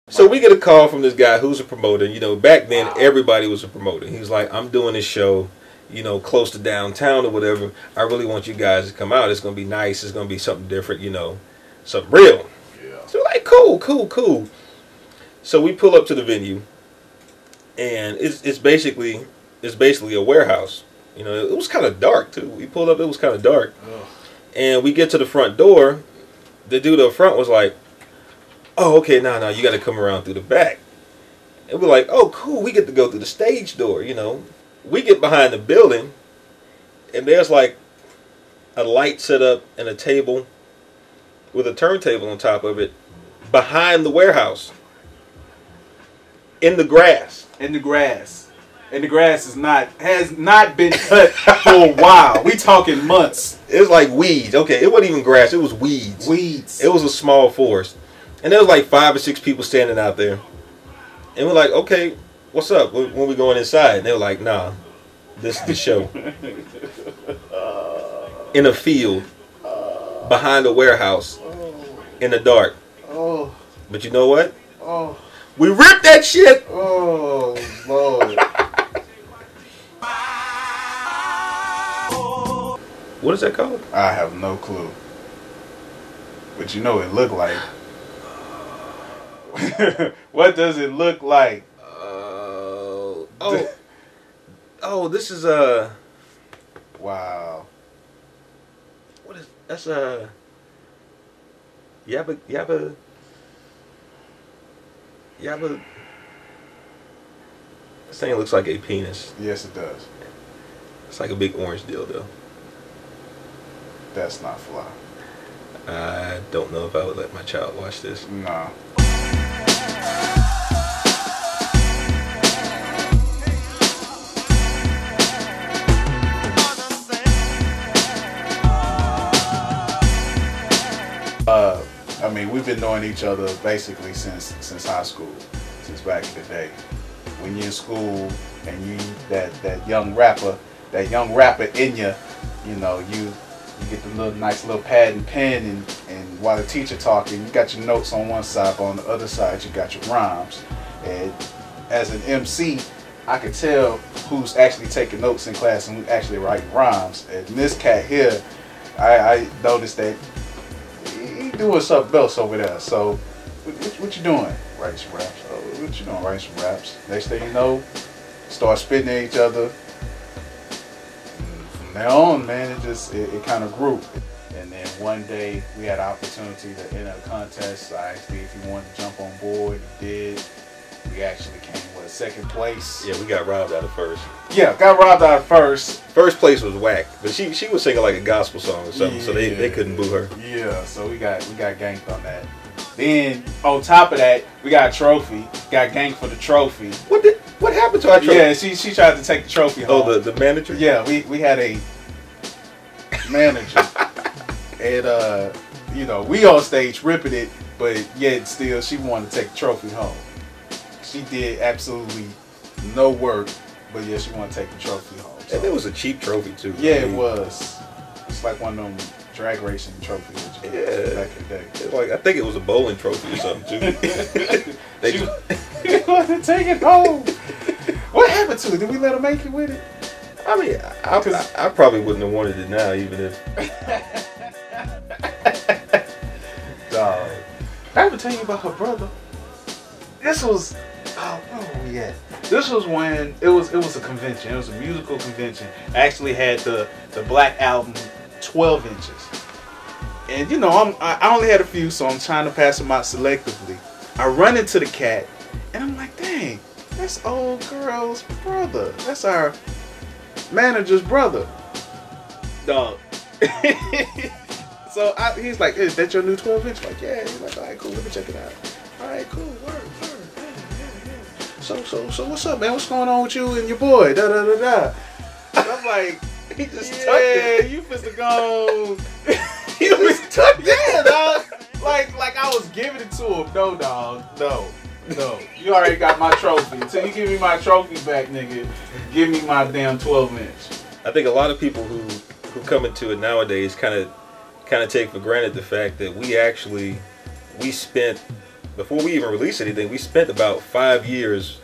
So we get a call from this guy who's a promoter. You know, back then everybody was a promoter. He's like, I'm doing this show, you know, close to downtown or whatever. I really want you guys to come out. It's going to be nice. It's going to be something different, you know, something real. Yeah. So we're like, cool. So we pull up to the venue, and it's basically a warehouse. You know, it was kind of dark too. We pulled up, it was kind of dark. Ugh. And we get to the front door. The dude up front was like, oh, okay, no, you got to come around through the back. And we're like, oh, cool, we get to go through the stage door, you know. We get behind the building, and there's like a light set up and a table with a turntable on top of it behind the warehouse. In the grass. And the grass has not been cut for a while. We talking months. It was like weeds. Okay, it wasn't even grass, it was weeds. It was a small forest. And there was like 5 or 6 people standing out there. And we're like, okay, what's up? When we going inside? And they were like, nah, this is the show. In a field, behind a warehouse, in the dark. Oh. But you know what? Oh. We ripped that shit! Oh, Lord. What is that called? I have no clue. But you know it looked like. What does it look like? This is wow. What is that's Yabba. This thing looks like a penis. Yes, it does. It's like a big orange dildo. That's not fly. I don't know if I would let my child watch this. No. I mean, we've been knowing each other basically since high school, since back in the day. When you're in school and you that young rapper in you know, you get the nice little pad and pen, and while the teacher talking, you got your notes on one side, but on the other side you got your rhymes. And as an MC, I could tell who's actually taking notes in class and who's actually writing rhymes. And this cat here, I noticed that he doing something else over there. So what you doing? Writing some raps. Oh, what you doing? Writing some raps. Next thing you know, start spitting at each other. From there on, man, it kind of grew. And then one day we had an opportunity to enter a contest. I asked him if he wanted to jump on board. He did. We actually came with second place. Yeah, we got robbed out of first. Yeah, got robbed out of first. First place was whack, but she was singing like a gospel song or something, so they couldn't boo her. Yeah, so we got ganked on that. Then on top of that, we got a trophy. Got ganked for the trophy. What happened to our trophy? Yeah, she tried to take the trophy home. Oh, the manager? Yeah, we had a manager, and you know, we on stage ripping it, but yet still she wanted to take the trophy home. She did absolutely no work, but yeah, she wanted to take the trophy home. So. And it was a cheap trophy too. Yeah, it was. It's like one of them drag racing trophies that you had back in the day. It's like, I think it was a bowling trophy or something too. She wanted to take it home. What happened to it? Did we let her make it with it? I mean, I probably wouldn't have wanted it now, even if. Dog. I ever tell you about her brother? This was. Oh, where were we at? This was when it was a convention. It was a musical convention. I actually had the Black Album 12 inches. And you know, I only had a few, so I'm trying to pass them out selectively. I run into the cat, and I'm like, dang, that's old girl's brother. That's our manager's brother. Dog. So he's like, is that your new 12 inch? Like, yeah. He's like, all right, cool, let me check it out. All right, cool, word. So what's up, man? What's going on with you and your boy? Da da da da. I'm like, he just tucked it. You finna go. He was tucked in, dog. Like I was giving it to him. No, dog. No. You already got my trophy. Until you give me my trophy back, nigga, give me my damn 12 inch. I think a lot of people who come into it nowadays kind of take for granted the fact that we spent before we even released anything, we spent about 5 years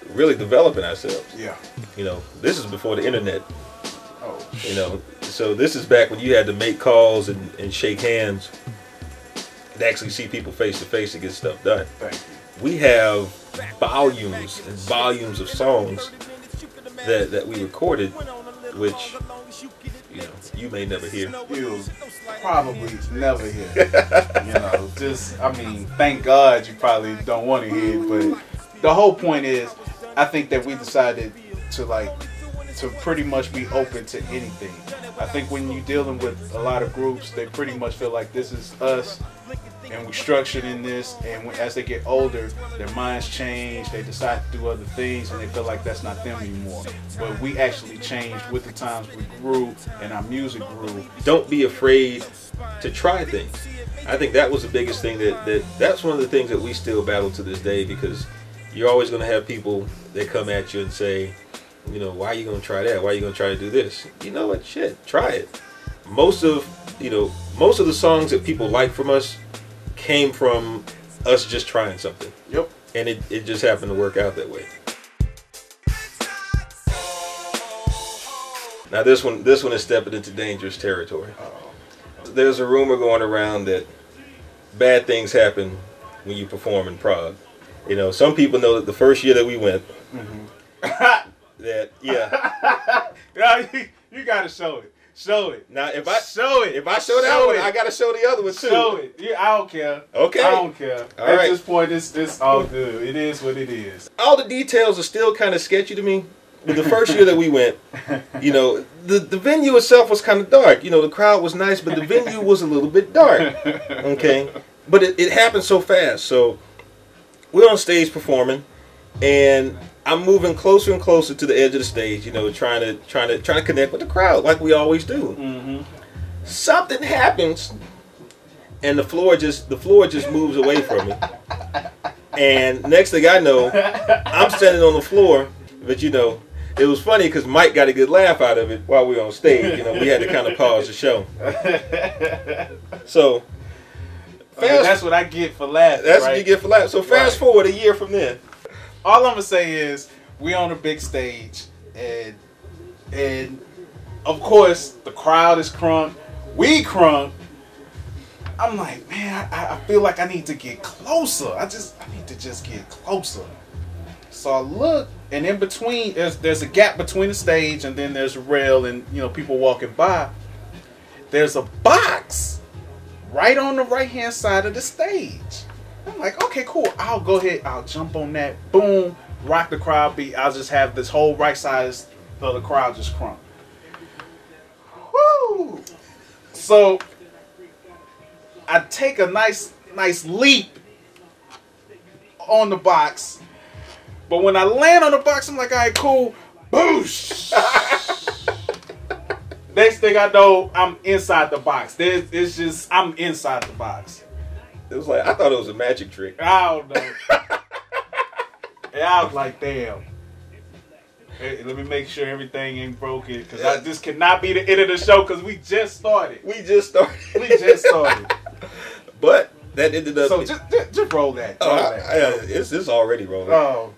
really developing ourselves. Yeah. You know, this is before the internet. Oh. You know, so this is back when you had to make calls and shake hands and actually see people face to face to get stuff done. Thank you. We have volumes and volumes of songs that we recorded, which, you know, you may never hear. You'll probably never hear. You know, just, I mean, thank God you probably don't want to hear it, but the whole point is, I think that we decided to pretty much be open to anything. I think when you're dealing with a lot of groups, they pretty much feel like this is us, and we structured in this, and as they get older, their minds change, they decide to do other things, and they feel like that's not them anymore. But we actually changed with the times, we grew, and our music grew. Don't be afraid to try things. I think that was the biggest thing that's one of the things that we still battle to this day, because you're always going to have people that come at you and say, you know, why are you going to try that? Why are you going to try to do this? You know what? Shit, try it. Most of the songs that people like from us came from us just trying something. Yep. And it just happened to work out that way. Now this one is stepping into dangerous territory. There's a rumor going around that bad things happen when you perform in Prague. You know, some people know that the first year that we went, that Yeah, you gotta show it. Show it. Now if I show it, if I show that one, I gotta show the other one too. Show it. Yeah, I don't care. Okay. I don't care. All At right. this point, it's all good. It is what it is. All the details are still kind of sketchy to me. But the first year that we went, you know, the venue itself was kind of dark. You know, the crowd was nice, but the venue was a little bit dark. Okay, but it happened so fast. So we're on stage performing, and I'm moving closer and closer to the edge of the stage. You know, trying to connect with the crowd like we always do. Mm-hmm. Something happens, and the floor just moves away from me. And next thing I know, I'm standing on the floor. But you know, it was funny because Mike got a good laugh out of it while we were on stage. You know, we had to kind of pause the show. So, that's what I get for laughing. That's right? what you get for laughing. So fast forward a year from then. All I'm gonna say is we on a big stage, and of course the crowd is crunk. We crunk. I'm like, man, I feel like I need to get closer. I need to just get closer. So I look, and in between, there's a gap between the stage, and then there's a rail, and you know, people walking by. There's a box right on the right hand side of the stage. I'm like, okay, cool. I'll go ahead. I'll jump on that. Boom, rock the crowd beat. I'll just have this whole right side of the crowd just crunk. Woo! So I take a nice leap on the box. But when I land on the box, I'm like, all right, cool. Boosh! Next thing I know, I'm inside the box. I'm inside the box. It was like, I thought it was a magic trick. I don't know. And I was like, damn. Hey, let me make sure everything ain't broken. Because this cannot be the end of the show because we just started. We just started. But that ended up... So just roll that. It's already rolling. Oh.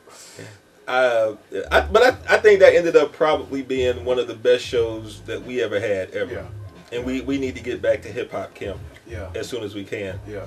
But I think that ended up probably being one of the best shows that we ever had ever. Yeah. And we need to get back to hip hop camp as soon as we can. Yeah.